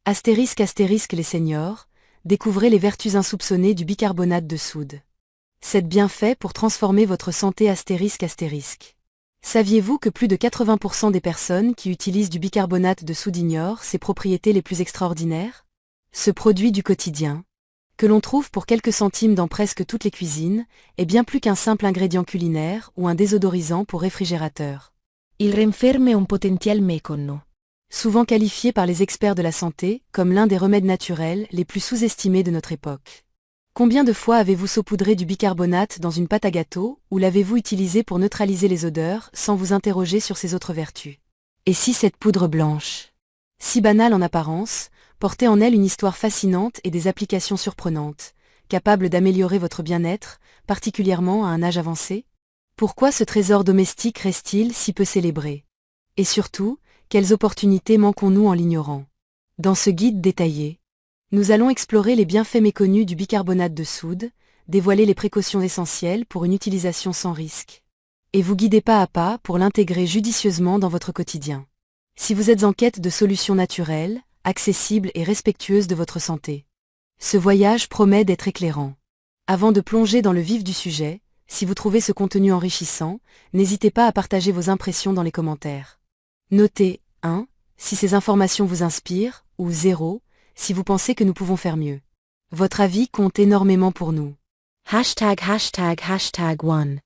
Astérisque les seniors, découvrez les vertus insoupçonnées du bicarbonate de soude. C'est bien fait pour transformer votre santé astérisque. Saviez-vous que plus de 80% des personnes qui utilisent du bicarbonate de soude ignorent ses propriétés les plus extraordinaires? Ce produit du quotidien, que l'on trouve pour quelques centimes dans presque toutes les cuisines, est bien plus qu'un simple ingrédient culinaire ou un désodorisant pour réfrigérateur. Il rinferme un potentiel méconnu. Souvent qualifié par les experts de la santé comme l'un des remèdes naturels les plus sous-estimés de notre époque. Combien de fois avez-vous saupoudré du bicarbonate dans une pâte à gâteau ou l'avez-vous utilisé pour neutraliser les odeurs sans vous interroger sur ses autres vertus? Et si cette poudre blanche, si banale en apparence, portait en elle une histoire fascinante et des applications surprenantes, capables d'améliorer votre bien-être, particulièrement à un âge avancé? Pourquoi ce trésor domestique reste-t-il si peu célébré? Et surtout, quelles opportunités manquons-nous en l'ignorant? Dans ce guide détaillé, nous allons explorer les bienfaits méconnus du bicarbonate de soude, dévoiler les précautions essentielles pour une utilisation sans risque, et vous guider pas à pas pour l'intégrer judicieusement dans votre quotidien. Si vous êtes en quête de solutions naturelles, accessibles et respectueuses de votre santé, ce voyage promet d'être éclairant. Avant de plonger dans le vif du sujet, si vous trouvez ce contenu enrichissant, n'hésitez pas à partager vos impressions dans les commentaires. Notez 1. Si ces informations vous inspirent, ou 0. Si vous pensez que nous pouvons faire mieux. Votre avis compte énormément pour nous. ###1.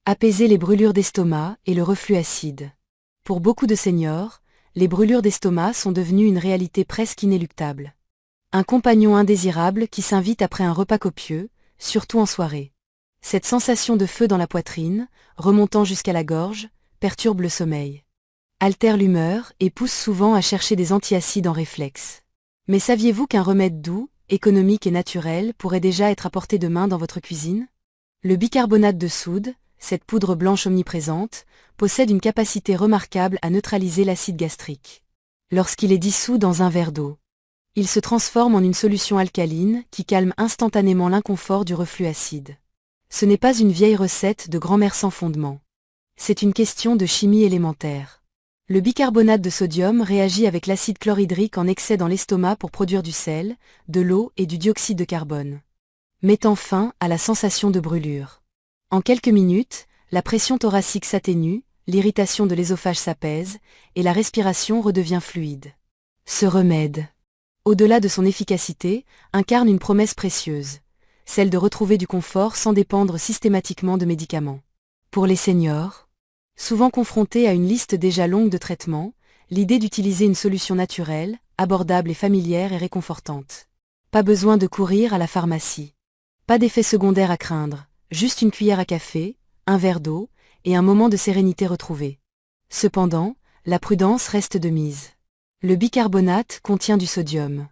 Apaiser les brûlures d'estomac et le reflux acide. Pour beaucoup de seniors, les brûlures d'estomac sont devenues une réalité presque inéluctable. Un compagnon indésirable qui s'invite après un repas copieux, surtout en soirée. Cette sensation de feu dans la poitrine, remontant jusqu'à la gorge, perturbe le sommeil, altère l'humeur et pousse souvent à chercher des antiacides en réflexe. Mais saviez-vous qu'un remède doux, économique et naturel pourrait déjà être à portée de main dans votre cuisine? Le bicarbonate de soude, cette poudre blanche omniprésente, possède une capacité remarquable à neutraliser l'acide gastrique. Lorsqu'il est dissous dans un verre d'eau, il se transforme en une solution alcaline qui calme instantanément l'inconfort du reflux acide. Ce n'est pas une vieille recette de grand-mère sans fondement. C'est une question de chimie élémentaire. Le bicarbonate de sodium réagit avec l'acide chlorhydrique en excès dans l'estomac pour produire du sel, de l'eau et du dioxyde de carbone, mettant fin à la sensation de brûlure. En quelques minutes, la pression thoracique s'atténue, l'irritation de l'ésophage s'apaise, et la respiration redevient fluide. Ce remède, au-delà de son efficacité, incarne une promesse précieuse, celle de retrouver du confort sans dépendre systématiquement de médicaments. Pour les seniors, souvent confrontés à une liste déjà longue de traitements, l'idée d'utiliser une solution naturelle, abordable et familière est réconfortante. Pas besoin de courir à la pharmacie. Pas d'effets secondaires à craindre, juste une cuillère à café, un verre d'eau, et un moment de sérénité retrouvée. Cependant, la prudence reste de mise. Le bicarbonate contient du sodium,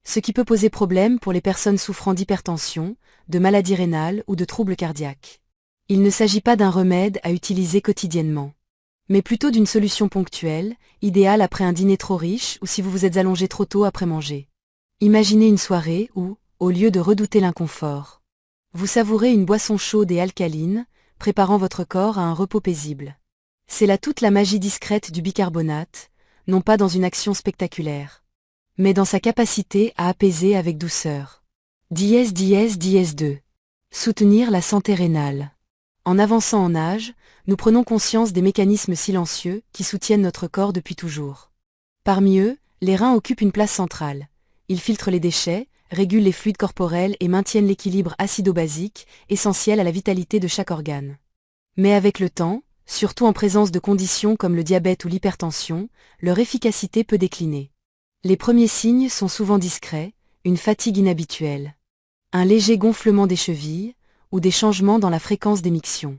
ce qui peut poser problème pour les personnes souffrant d'hypertension, de maladies rénales ou de troubles cardiaques. Il ne s'agit pas d'un remède à utiliser quotidiennement, mais plutôt d'une solution ponctuelle, idéale après un dîner trop riche ou si vous vous êtes allongé trop tôt après manger. Imaginez une soirée où, au lieu de redouter l'inconfort, vous savourez une boisson chaude et alcaline, préparant votre corps à un repos paisible. C'est là toute la magie discrète du bicarbonate, non pas dans une action spectaculaire, mais dans sa capacité à apaiser avec douceur. 2. Soutenir la santé rénale. En avançant en âge, nous prenons conscience des mécanismes silencieux qui soutiennent notre corps depuis toujours. Parmi eux, les reins occupent une place centrale. Ils filtrent les déchets, régulent les fluides corporels et maintiennent l'équilibre acido-basique, essentiel à la vitalité de chaque organe. Mais avec le temps, surtout en présence de conditions comme le diabète ou l'hypertension, leur efficacité peut décliner. Les premiers signes sont souvent discrets, une fatigue inhabituelle, un léger gonflement des chevilles, ou des changements dans la fréquence d'émission.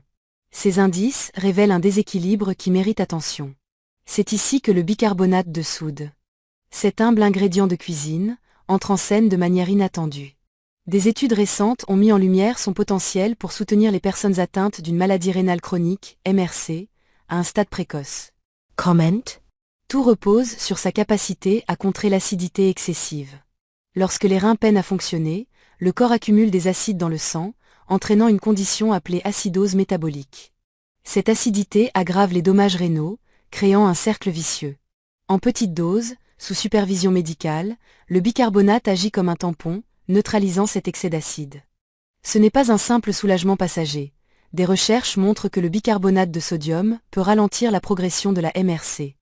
Ces indices révèlent un déséquilibre qui mérite attention. C'est ici que le bicarbonate de soude, cet humble ingrédient de cuisine, entre en scène de manière inattendue. Des études récentes ont mis en lumière son potentiel pour soutenir les personnes atteintes d'une maladie rénale chronique, MRC, à un stade précoce. Comment? Tout repose sur sa capacité à contrer l'acidité excessive. Lorsque les reins peinent à fonctionner, le corps accumule des acides dans le sang, entraînant une condition appelée acidose métabolique. Cette acidité aggrave les dommages rénaux, créant un cercle vicieux. En petite dose, sous supervision médicale, le bicarbonate agit comme un tampon, neutralisant cet excès d'acide. Ce n'est pas un simple soulagement passager. Des recherches montrent que le bicarbonate de sodium peut ralentir la progression de la MRC.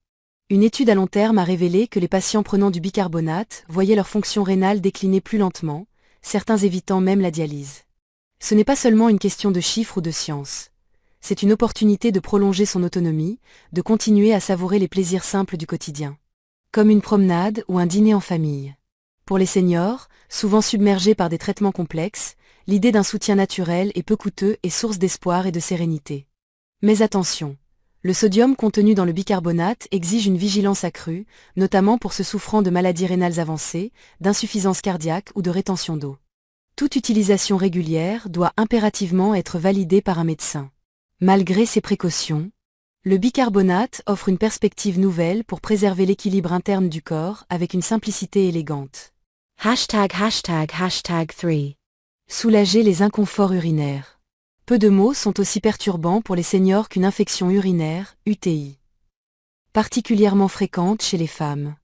Une étude à long terme a révélé que les patients prenant du bicarbonate voyaient leur fonction rénale décliner plus lentement, certains évitant même la dialyse. Ce n'est pas seulement une question de chiffres ou de science. C'est une opportunité de prolonger son autonomie, de continuer à savourer les plaisirs simples du quotidien. Comme une promenade ou un dîner en famille. Pour les seniors, souvent submergés par des traitements complexes, l'idée d'un soutien naturel et peu coûteux est source d'espoir et de sérénité. Mais attention, le sodium contenu dans le bicarbonate exige une vigilance accrue, notamment pour ceux souffrant de maladies rénales avancées, d'insuffisance cardiaque ou de rétention d'eau. Toute utilisation régulière doit impérativement être validée par un médecin. Malgré ces précautions, le bicarbonate offre une perspective nouvelle pour préserver l'équilibre interne du corps avec une simplicité élégante. ###3 Soulager les inconforts urinaires. Peu de maux sont aussi perturbants pour les seniors qu'une infection urinaire, UTI. Particulièrement fréquente chez les femmes.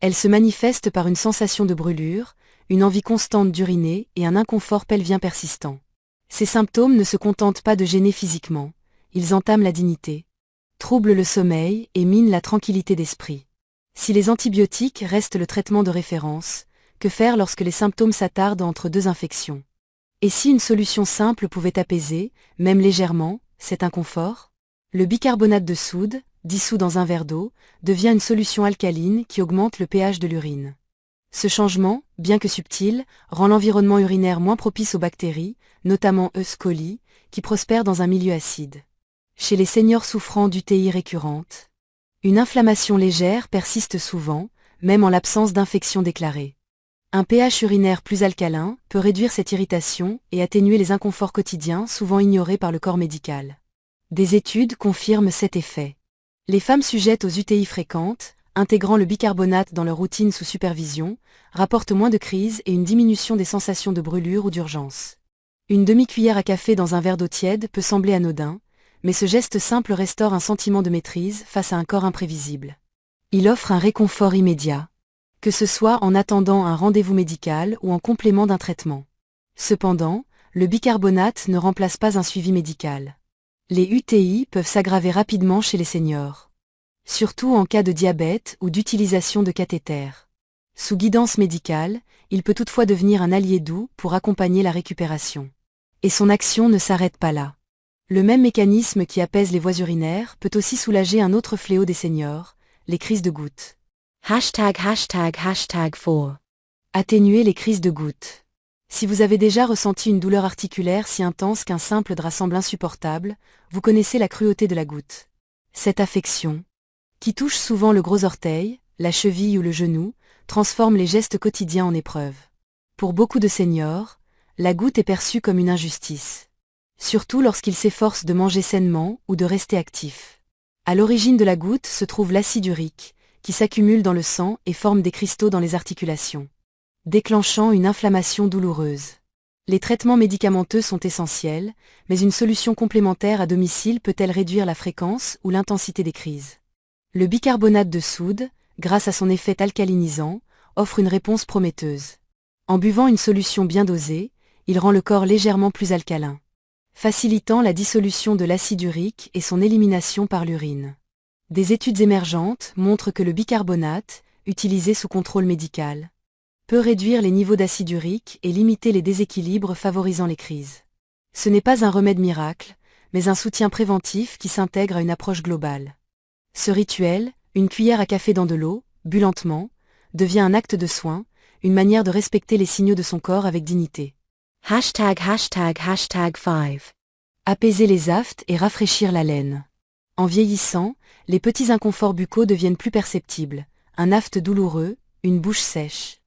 Elle se manifeste par une sensation de brûlure, une envie constante d'uriner et un inconfort pelvien persistant. Ces symptômes ne se contentent pas de gêner physiquement, ils entament la dignité, troublent le sommeil et minent la tranquillité d'esprit. Si les antibiotiques restent le traitement de référence, que faire lorsque les symptômes s'attardent entre deux infections? Et si une solution simple pouvait apaiser, même légèrement, cet inconfort? Le bicarbonate de soude, dissous dans un verre d'eau, devient une solution alcaline qui augmente le pH de l'urine. Ce changement, bien que subtil, rend l'environnement urinaire moins propice aux bactéries, notamment E. coli, qui prospèrent dans un milieu acide. Chez les seniors souffrant d'UTI récurrente, une inflammation légère persiste souvent, même en l'absence d'infection déclarée. Un pH urinaire plus alcalin peut réduire cette irritation et atténuer les inconforts quotidiens souvent ignorés par le corps médical. Des études confirment cet effet. Les femmes sujettes aux UTI fréquentes, intégrant le bicarbonate dans leur routine sous supervision, rapportent moins de crises et une diminution des sensations de brûlure ou d'urgence. Une demi-cuillère à café dans un verre d'eau tiède peut sembler anodin, mais ce geste simple restaure un sentiment de maîtrise face à un corps imprévisible. Il offre un réconfort immédiat, que ce soit en attendant un rendez-vous médical ou en complément d'un traitement. Cependant, le bicarbonate ne remplace pas un suivi médical. Les UTI peuvent s'aggraver rapidement chez les seniors, surtout en cas de diabète ou d'utilisation de cathéters. Sous guidance médicale, il peut toutefois devenir un allié doux pour accompagner la récupération. Et son action ne s'arrête pas là. Le même mécanisme qui apaise les voies urinaires peut aussi soulager un autre fléau des seniors, les crises de gouttes. ###4 Atténuer les crises de gouttes. Si vous avez déjà ressenti une douleur articulaire si intense qu'un simple drap semble insupportable, vous connaissez la cruauté de la goutte. Cette affection, qui touche souvent le gros orteil, la cheville ou le genou, transforme les gestes quotidiens en épreuve. Pour beaucoup de seniors, la goutte est perçue comme une injustice. Surtout lorsqu'ils s'efforcent de manger sainement ou de rester actifs. À l'origine de la goutte se trouve l'acide urique, qui s'accumule dans le sang et forme des cristaux dans les articulations, déclenchant une inflammation douloureuse. Les traitements médicamenteux sont essentiels, mais une solution complémentaire à domicile peut-elle réduire la fréquence ou l'intensité des crises? Le bicarbonate de soude, grâce à son effet alcalinisant, offre une réponse prometteuse. En buvant une solution bien dosée, il rend le corps légèrement plus alcalin, facilitant la dissolution de l'acide urique et son élimination par l'urine. Des études émergentes montrent que le bicarbonate, utilisé sous contrôle médical, peut réduire les niveaux d'acide urique et limiter les déséquilibres favorisant les crises. Ce n'est pas un remède miracle, mais un soutien préventif qui s'intègre à une approche globale. Ce rituel, une cuillère à café dans de l'eau, bu lentement, devient un acte de soin, une manière de respecter les signaux de son corps avec dignité. ###5 Apaiser les aphtes et rafraîchir la laine. En vieillissant, les petits inconforts buccaux deviennent plus perceptibles, un aphte douloureux, une bouche sèche,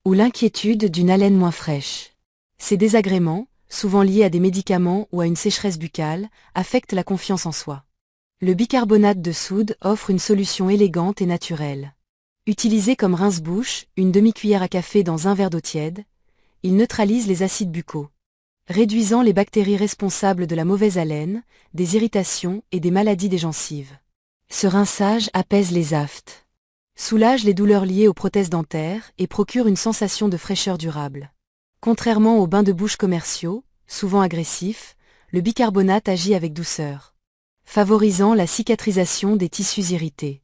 ou l'inquiétude d'une haleine moins fraîche. Ces désagréments, souvent liés à des médicaments ou à une sécheresse buccale, affectent la confiance en soi. Le bicarbonate de soude offre une solution élégante et naturelle. Utilisé comme rince-bouche, une demi-cuillère à café dans un verre d'eau tiède, il neutralise les acides buccaux, réduisant les bactéries responsables de la mauvaise haleine, des irritations et des maladies des gencives. Ce rinçage apaise les aphtes, soulage les douleurs liées aux prothèses dentaires et procure une sensation de fraîcheur durable. Contrairement aux bains de bouche commerciaux, souvent agressifs, le bicarbonate agit avec douceur, favorisant la cicatrisation des tissus irrités.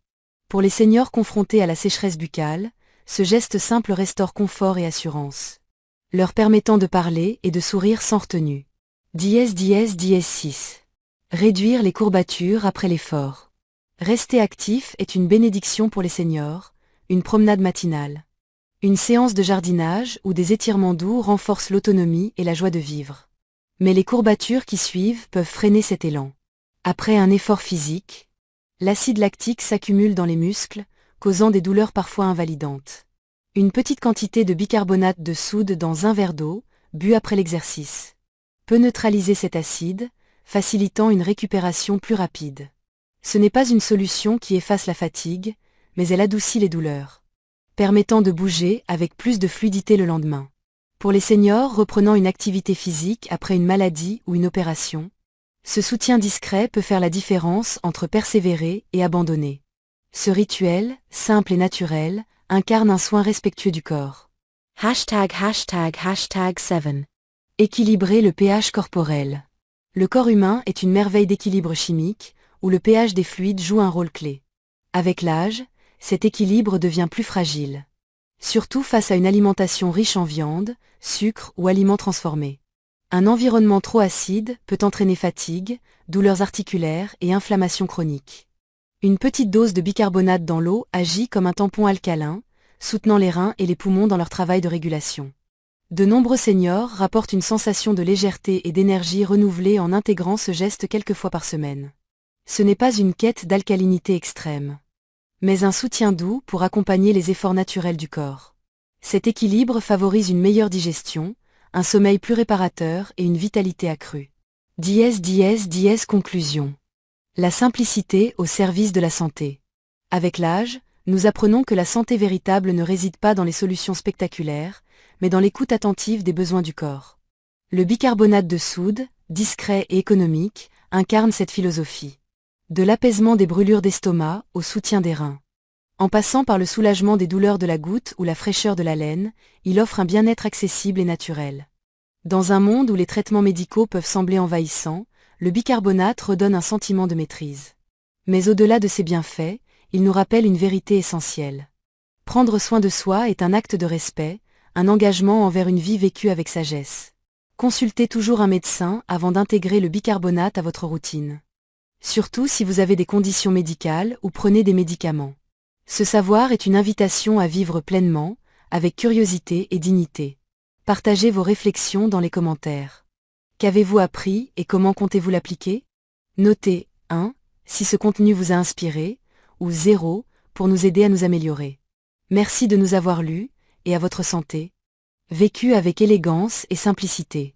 Pour les seniors confrontés à la sécheresse buccale, ce geste simple restaure confort et assurance, leur permettant de parler et de sourire sans retenue. 6. Réduire les courbatures après l'effort. Rester actif est une bénédiction pour les seniors, une promenade matinale, une séance de jardinage ou des étirements doux renforcent l'autonomie et la joie de vivre. Mais les courbatures qui suivent peuvent freiner cet élan. Après un effort physique, l'acide lactique s'accumule dans les muscles, causant des douleurs parfois invalidantes. Une petite quantité de bicarbonate de soude dans un verre d'eau, bu après l'exercice, peut neutraliser cet acide, facilitant une récupération plus rapide. Ce n'est pas une solution qui efface la fatigue, mais elle adoucit les douleurs, permettant de bouger avec plus de fluidité le lendemain. Pour les seniors reprenant une activité physique après une maladie ou une opération, ce soutien discret peut faire la différence entre persévérer et abandonner. Ce rituel, simple et naturel, incarne un soin respectueux du corps. ###7. Équilibrer le pH corporel. Le corps humain est une merveille d'équilibre chimique, où le pH des fluides joue un rôle clé. Avec l'âge, cet équilibre devient plus fragile, surtout face à une alimentation riche en viande, sucre ou aliments transformés. Un environnement trop acide peut entraîner fatigue, douleurs articulaires et inflammation chronique. Une petite dose de bicarbonate dans l'eau agit comme un tampon alcalin, soutenant les reins et les poumons dans leur travail de régulation. De nombreux seniors rapportent une sensation de légèreté et d'énergie renouvelée en intégrant ce geste quelques fois par semaine. Ce n'est pas une quête d'alcalinité extrême, mais un soutien doux pour accompagner les efforts naturels du corps. Cet équilibre favorise une meilleure digestion, un sommeil plus réparateur et une vitalité accrue. Conclusion. La simplicité au service de la santé. Avec l'âge, nous apprenons que la santé véritable ne réside pas dans les solutions spectaculaires, mais dans l'écoute attentive des besoins du corps. Le bicarbonate de soude, discret et économique, incarne cette philosophie. De l'apaisement des brûlures d'estomac au soutien des reins. En passant par le soulagement des douleurs de la goutte ou la fraîcheur de la laine, il offre un bien-être accessible et naturel. Dans un monde où les traitements médicaux peuvent sembler envahissants, le bicarbonate redonne un sentiment de maîtrise. Mais au-delà de ses bienfaits, il nous rappelle une vérité essentielle. Prendre soin de soi est un acte de respect, un engagement envers une vie vécue avec sagesse. Consultez toujours un médecin avant d'intégrer le bicarbonate à votre routine. Surtout si vous avez des conditions médicales ou prenez des médicaments. Ce savoir est une invitation à vivre pleinement, avec curiosité et dignité. Partagez vos réflexions dans les commentaires. Qu'avez-vous appris et comment comptez-vous l'appliquer? Notez 1 si ce contenu vous a inspiré, ou 0 pour nous aider à nous améliorer. Merci de nous avoir lus, et à votre santé. Vécu avec élégance et simplicité.